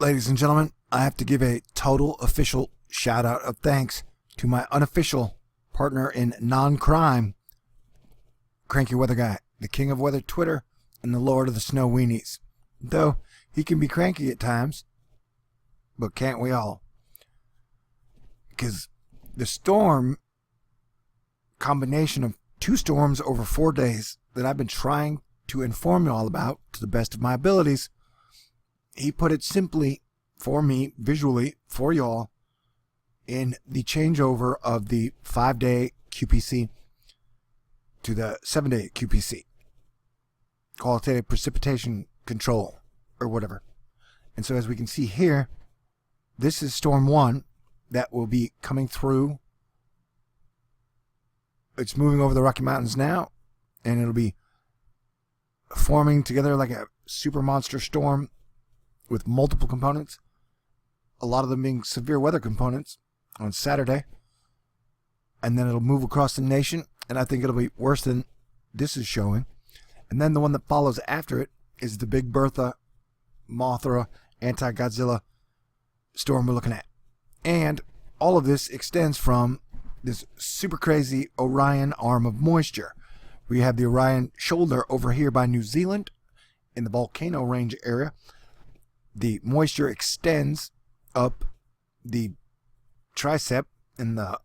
Ladies and gentlemen, I have to give a total official shout out of thanks to my unofficial partner in non-crime, Cranky Weather Guy, the king of weather Twitter and the lord of the snow weenies. Though he can be cranky at times, but can't we all? Because the storm combination of two storms over 4 days that I've been trying to inform you all about to the best of my abilities, he put it simply for me, visually, for y'all, in the changeover of the 5-day QPC to the 7-day QPC. Qualitative Precipitation Control, or whatever. And so as we can see here, this is Storm 1 that will be coming through. It's moving over the Rocky Mountains now, and it'll be forming together like a super monster storm with multiple components, a lot of them being severe weather components on Saturday, and then it'll move across the nation, and I think it'll be worse than this is showing. And then the one that follows after it is the Big Bertha, Mothra, Anti-Godzilla storm we're looking at. And all of this extends from this super crazy Orion arm of moisture. We have the Orion shoulder over here by New Zealand in the volcano range area. The moisture extends up the tricep and the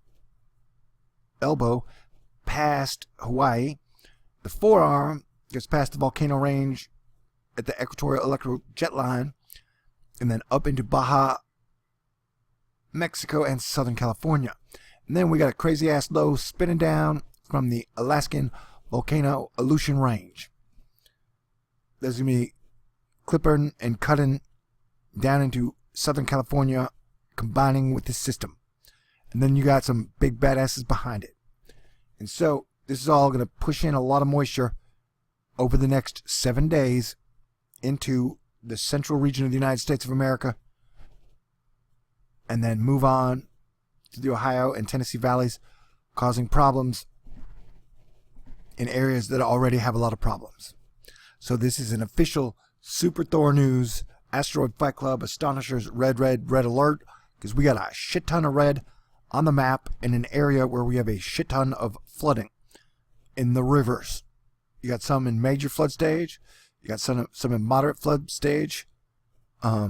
elbow past Hawaii. The forearm gets past the volcano range at the equatorial electrical jet line and then up into Baja, Mexico, and Southern California. And then we got a crazy ass low spinning down from the Alaskan volcano Aleutian range. There's going to be clipping and cutting down into Southern California, combining with this system. And then you got some big badasses behind it. And so this is all going to push in a lot of moisture over the next 7 days into the central region of the United States of America, and then move on to the Ohio and Tennessee valleys, causing problems in areas that already have a lot of problems. So this is an official Super Thor News Asteroid Fight Club Astonishers red alert, because we got a shit ton of red on the map in an area where we have a shit ton of flooding in the rivers. You got some in major flood stage, you got some in moderate flood stage. I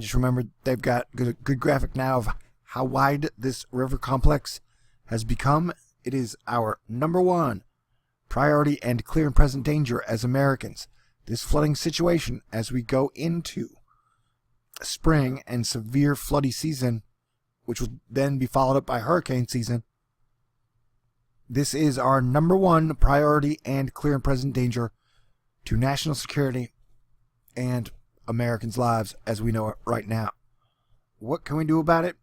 just remembered they've got good graphic now of how wide this river complex has become. It is our #1 priority and clear and present danger as Americans. This flooding situation as we go into spring and severe floody season, which will then be followed up by hurricane season. This is our #1 priority and clear and present danger to national security and Americans' lives as we know it right now. What can we do about it?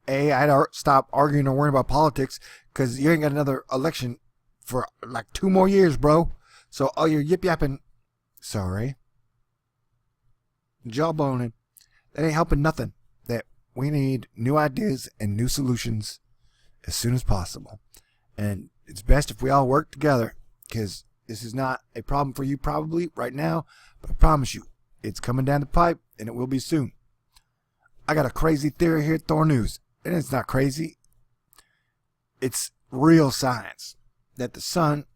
I'd stop arguing or worrying about politics, because you ain't got another election for like 2 more years, bro. So all your yip-yapping, sorry, jawboning, that ain't helping nothing. That we need new ideas and new solutions as soon as possible. And it's best if we all work together, because this is not a problem for you probably right now, but I promise you, it's coming down the pipe, and it will be soon. I got a crazy theory here at Thor News, and it's not crazy. It's real science, that the sun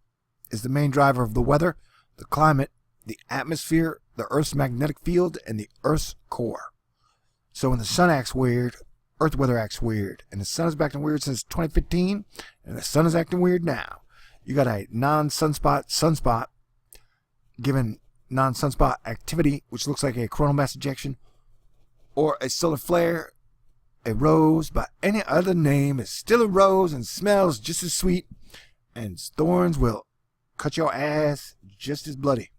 is the main driver of the weather, the climate, the atmosphere, the Earth's magnetic field, and the Earth's core. So when the sun acts weird, Earth weather acts weird, and the sun has been acting weird since 2015, and the sun is acting weird now. You got a sunspot given non-sunspot activity, which looks like a coronal mass ejection, or a solar flare. A rose by any other name is still a rose and smells just as sweet, and thorns will cut your ass just as bloody.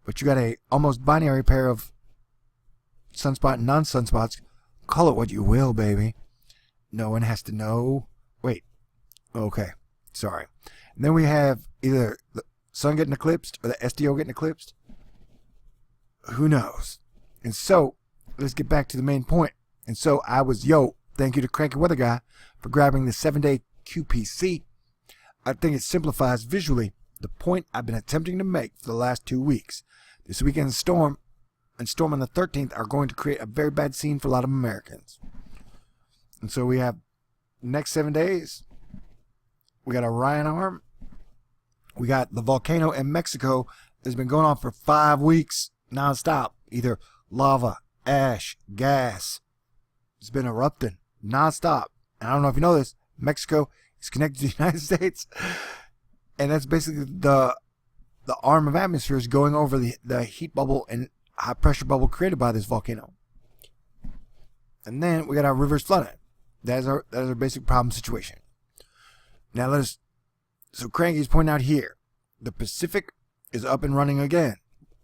But you got a almost binary pair of sunspot and non-sunspots. Call it what you will, baby. No one has to know. Wait. Okay. Sorry. And then we have either the sun getting eclipsed or the SDO getting eclipsed. Who knows? And so, let's get back to the main point. And so thank you to Cranky Weather Guy for grabbing the 7-day QPC. I think it simplifies visually the point I've been attempting to make for the last 2 weeks. This weekend's storm and storm on the 13th are going to create a very bad scene for a lot of Americans. And so we have next 7 days. We got Orion arm. We got the volcano in Mexico that's been going on for 5 weeks nonstop. Either lava, ash, gas. It's been erupting nonstop. And I don't know if you know this, Mexico is connected to the United States. And that's basically the arm of atmosphere is going over the heat bubble and high pressure bubble created by this volcano. And then we got our rivers flooding. That is our basic problem situation. Now so Cranky's pointing out here, the Pacific is up and running again,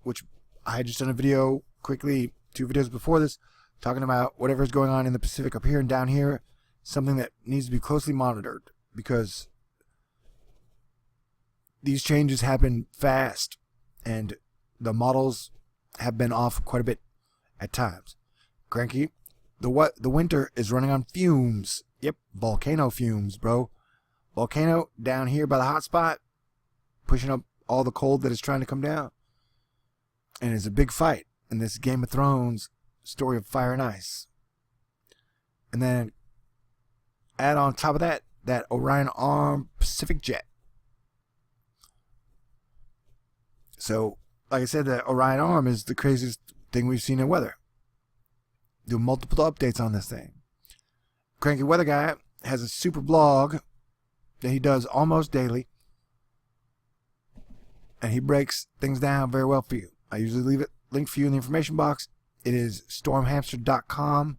which I had just done a video quickly, 2 videos before this, talking about whatever is going on in the Pacific up here and down here, something that needs to be closely monitored because these changes happen fast and the models have been off quite a bit at times. Cranky, the winter is running on fumes. Yep, volcano fumes, bro. Volcano down here by the hot spot, pushing up all the cold that is trying to come down. And it's a big fight in this Game of Thrones story of fire and ice. And then add on top of that Orion arm Pacific jet. So, like I said, the Orion arm is the craziest thing we've seen in weather. Do multiple updates on this thing. Cranky Weather Guy has a super blog that he does almost daily. And he breaks things down very well for you. I usually leave it linked for you in the information box. It is stormhamster.com.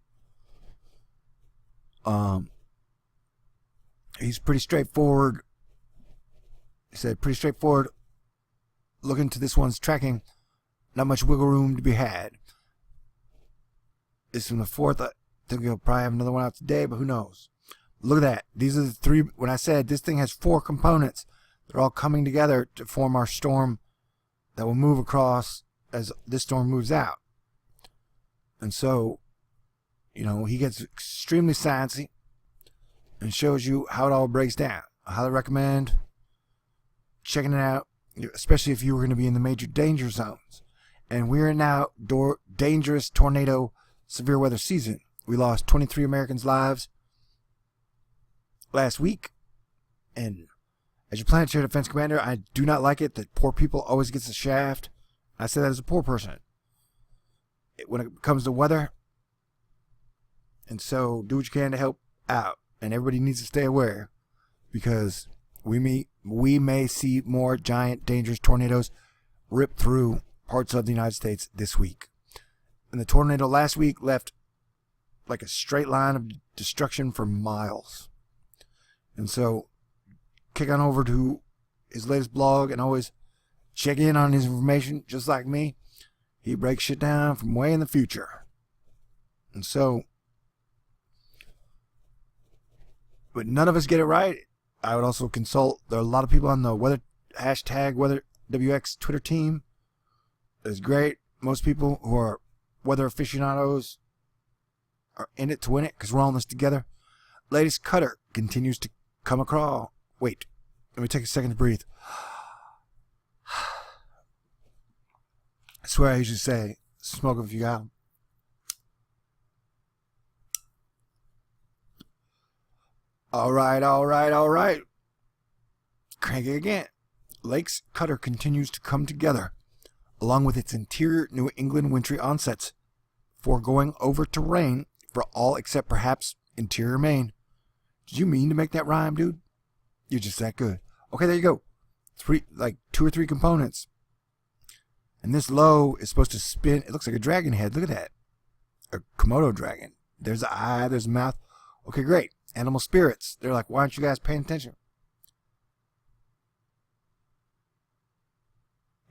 He's pretty straightforward. He said pretty straightforward. Look into this one's tracking. Not much wiggle room to be had. It's from the 4th. I think he'll probably have another one out today, but who knows? Look at that. These are the 3. When I said this thing has 4 components, they're all coming together to form our storm that will move across as this storm moves out. And so, he gets extremely sciencey and shows you how it all breaks down. I highly recommend checking it out, especially if you were going to be in the major danger zones. And we're in now dangerous tornado severe weather season. We lost 23 Americans' lives last week. And as your planetary defense commander, I do not like it that poor people always gets the shaft. I say that as a poor person when it comes to weather. And so do what you can to help out. And everybody needs to stay aware because we may see more giant dangerous tornadoes rip through parts of the United States this week. And the tornado last week left like a straight line of destruction for miles. And so kick on over to his latest blog and always check in on his information just like me. He breaks shit down from way in the future. And so, but none of us get it right. I would also consult. There are a lot of people on the #WeatherWX Twitter team. It's great. Most people who are weather aficionados are in it to win it because we're all in this together. Latest cutter continues to come across. Wait, let me take a second to breathe. I swear I usually say, smoke if you got 'em. All right. Cranky again. Lake's cutter continues to come together, along with its interior New England wintry onsets, before going over to rain for all except perhaps interior Maine. Did you mean to make that rhyme, dude? You're just that good. Okay, there you go. 2 or 3 components. And this low is supposed to spin. It looks like a dragon head. Look at that. A Komodo dragon. There's an eye. There's a mouth. Okay, great. Animal spirits. They're like, why aren't you guys paying attention?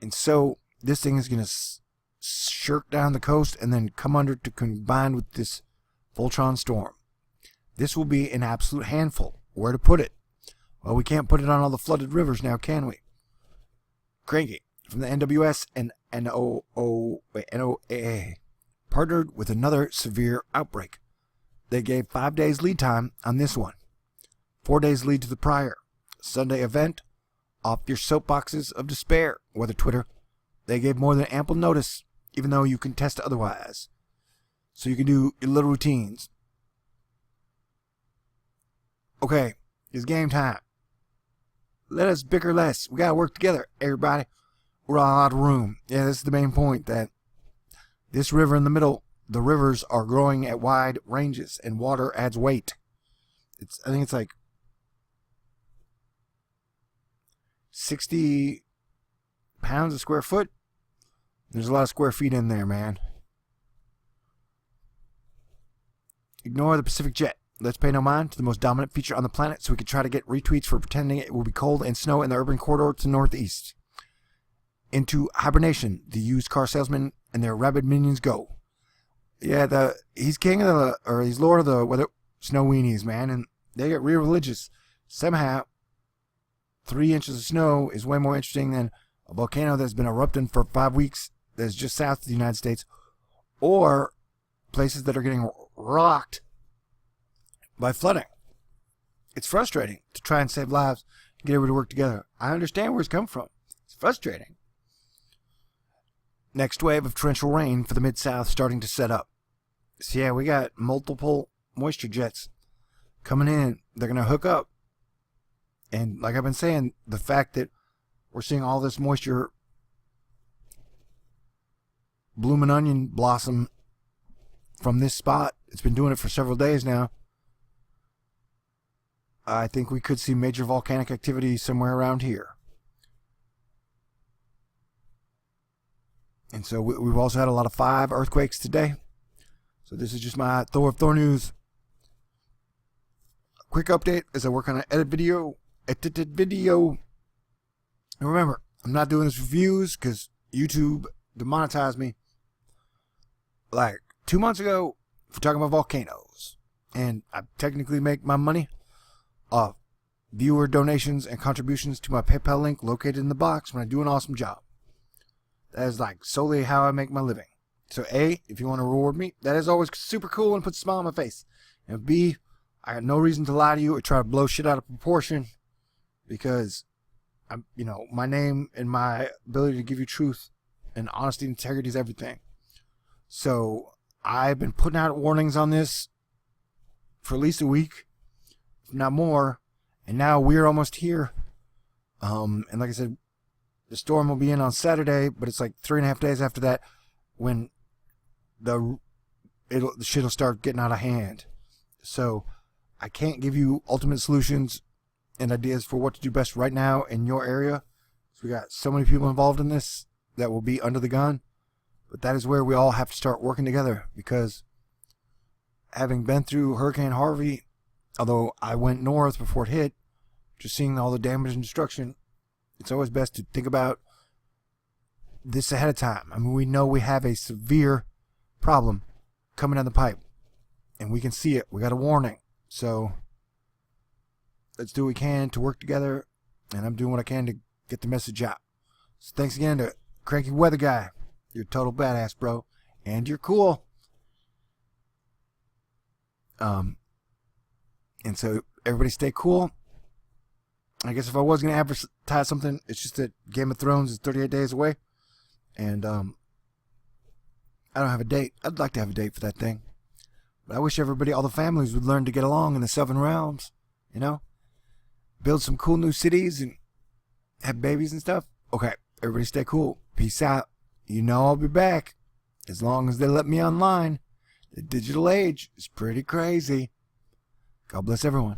And so this thing is going to shirk down the coast and then come under to combine with this Voltron storm. This will be an absolute handful. Where to put it? Well, we can't put it on all the flooded rivers now, can we? Cranky from the NWS and NOAA partnered with another severe outbreak. They gave 5 days lead time on this one. 4 days lead to the prior. Sunday event. Off your soapboxes of despair, weather Twitter. They gave more than ample notice. even though you can test otherwise. So you can do your little routines. Okay, it's game time. Let us bicker less. We gotta work together, everybody. We're all out of room. Yeah, this is the main point, that this river in the middle, the rivers are growing at wide ranges, and water adds weight. I think it's like 60 pounds a square foot. There's a lot of square feet in there, man. Ignore the Pacific jet. Let's pay no mind to the most dominant feature on the planet, so we can try to get retweets for pretending it will be cold and snow in the urban corridor to the northeast. Into hibernation, the used car salesman and their rabid minions go. Yeah, he's king of the, or he's lord of the weather snow weenies, man, and they get real religious. Somehow, 3 inches of snow is way more interesting than a volcano that's been erupting for 5 weeks that's just south of the United States, or places that are getting rocked by flooding. It's frustrating to try and save lives and get everybody to work together. I understand where it's come from. It's frustrating. Next wave of torrential rain for the Mid-South starting to set up. So yeah, we got multiple moisture jets coming in. They're going to hook up. And like I've been saying, the fact that we're seeing all this moisture blooming onion blossom from this spot, it's been doing it for several days now. I think we could see major volcanic activity somewhere around here. And so we've also had a lot of 5 earthquakes today. So this is just my Thor of Thor news. Quick update as I work on an edited video. And remember, I'm not doing this for views because YouTube demonetized me like 2 months ago for talking about volcanoes. And I technically make my money off viewer donations and contributions to my PayPal link located in the box when I do an awesome job. That is like solely how I make my living. So A, if you want to reward me, that is always super cool and puts a smile on my face. And B, I got no reason to lie to you or try to blow shit out of proportion, because I'm, my name and my ability to give you truth and honesty and integrity is everything. So I've been putting out warnings on this for at least a week, if not more, and now we're almost here. And like I said, the storm will be in on Saturday, but it's like 3.5 days after that when the shit will start getting out of hand. So I can't give you ultimate solutions and ideas for what to do best right now in your area. So we got so many people involved in this that will be under the gun. But that is where we all have to start working together, because having been through Hurricane Harvey, although I went north before it hit, just seeing all the damage and destruction, it's always best to think about this ahead of time. I mean, we know we have a severe problem coming down the pipe, and we can see it. We got a warning. So let's do what we can to work together, and I'm doing what I can to get the message out. So thanks again to Cranky Weather Guy. You're a total badass, bro. And you're cool. And so everybody stay cool. I guess if I was going to advertise something, it's just that Game of Thrones is 38 days away. And I don't have a date. I'd like to have a date for that thing. But I wish everybody, all the families, would learn to get along in the 7 realms. Build some cool new cities and have babies and stuff. Okay, everybody stay cool. Peace out. I'll be back. As long as they let me online. The digital age is pretty crazy. God bless everyone.